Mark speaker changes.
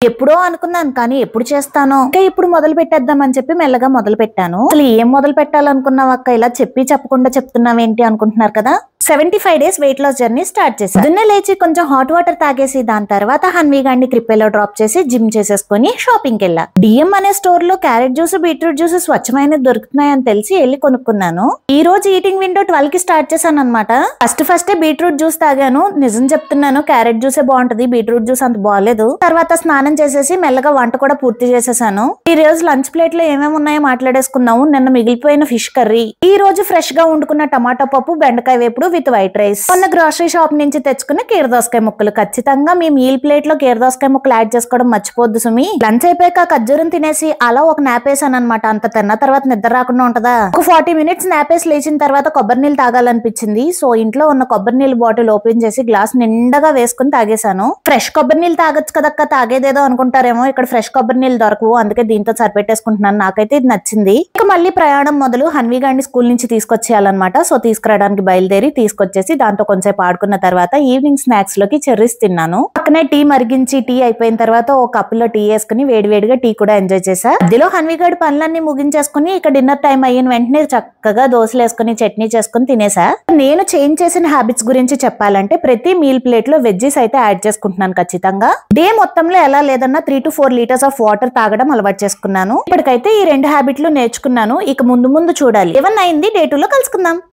Speaker 1: ఎప్పుడో అనుకున్నాను కానీ ఎప్పుడు చేస్తానో ఇంకా ఇప్పుడు మొదలు పెట్టేద్దాం అని చెప్పి మెల్లగా మొదలు పెట్టాను. అసలు ఏం మొదలు పెట్టాలనుకున్నావు అక్క, ఇలా చెప్పి చెప్పకుండా చెప్తున్నావేంటి అనుకుంటున్నారు కదా. 75 days weight loss journey start చేశాను. పొద్దున్నే లేచి కొంచెం హాట్ వాటర్ తాగేసి దాని తర్వాత హన్వీ గాడిని క్రిప్పెలో డ్రాప్ చేసి జిమ్ చేసేసుకుని షాపింగ్ వెళ్ళా. డిఎం అనే స్టోర్ లో క్యారెట్ జ్యూస్, బీట్రూట్ జ్యూస్ స్వచ్ఛమైనది దొరుకుతున్నాయని తెలిసి వెళ్ళి కొనుక్కున్నాను. ఈ రోజు ఈటింగ్ విండో 12 కి స్టార్ట్ చేశాను అనమాట. ఫస్ట్ బీట్రూట్ జ్యూస్ తాగాను. నిజం చెప్తున్నాను, క్యారెట్ జ్యూసే బాగుంటది, బీట్రూట్ జ్యూస్ అంత బాగాలేదు. తర్వాత స్నానం చేసేసి మెల్లగా వంట కూడా పూర్తి చేసేసాను. ఈ రోజు లంచ్ ప్లేట్ లో ఏమేమి ఉన్నాయో మాట్లాడేసుకున్నాము. నిన్న మిగిలిపోయిన ఫిష్ కర్రీ, ఈ రోజు ఫ్రెష్ గా వండుకున్న టమాటా పప్పు, బెండకాయ వేపుడు విత్ వైట్ రైస్, మొన్న గ్రోసరీ షాప్ నుంచి తెచ్చుకున్న కీరదోసకాయ ముక్కలు. ఖచ్చితంగా మీ మీల్ ప్లేట్ లో కీరదోసకాయ ముక్కలు యాడ్ చేసుకోవడం మర్చిపోద్దు సుమి. లంచ్ అయిపోయాక ఖర్జూరం తినేసి అలా ఒక నాపేసాను అనమాట. అంత తిన్న తర్వాత నిద్ర రాకుండా ఉంటదా. ఒక 40 minutes నాపేసి లేచిన తర్వాత కొబ్బరి నీళ్ళు తాగాలనిపించింది. సో ఇంట్లో ఉన్న కొబ్బరి నీళ్ళు బాటిల్ ఓపెన్ చేసి గ్లాస్ నిండగా వేసుకుని తాగేశాను. ఫ్రెష్ కొబ్బరి నీళ్ళు తాగొచ్చు కదక్క, తాగేదేదో అనుకుంటారేమో, ఇక్కడ ఫ్రెష్ కొబ్బరి నీళ్ళు దొరకవు, అందుకే దీంతో సరిపెట్టేసుకుంటున్నాను. నాకైతే ఇది నచ్చింది. ఇక మళ్ళీ ప్రయాణం మొదలు. హన్వీ గాడిని స్కూల్ నుంచి తీసుకొచ్చేయాలన్నమాట. సో తీసుకురావడానికి బయలుదేరి తీసుకొచ్చేసి దాంతో కొంచెంసేపు ఆడుకున్న తర్వాత ఈవినింగ్ స్నాక్స్ లోకి చెర్రీస్ తిన్నాను. పక్కనే టీ మరిగించి టీ అయిపోయిన తర్వాత ఒక కప్పులో టీ వేసుకుని వేడివేడిగా టీ కూడా ఎంజాయ్ చేశా. మధ్యలో హన్వీ గాడి పనులన్నీ ముగించేసుకుని ఇక డిన్నర్ టైం అయిన వెంటనే చక్కగా దోశలు వేసుకుని చట్నీ చేసుకుని తినేసా. నేను చేంజ్ చేసిన హ్యాబిట్స్ గురించి చెప్పాలంటే ప్రతి మీల్ ప్లేట్ లో వెజ్జెస్ అయితే యాడ్ చేసుకుంటున్నాను ఖచ్చితంగా. డే మొత్తంలో ఎలా లేదన్నా 3 to 4 liters ఆఫ్ వాటర్ తాగడం అలవాటు చేసుకున్నాను. ఇప్పటికైతే ఈ 2 హ్యాబిట్లు నేర్చుకున్నాను. ఇక ముందు చూడాలి. ఏమన్నా అయింది డే 2 లో కలుసుకుందాం.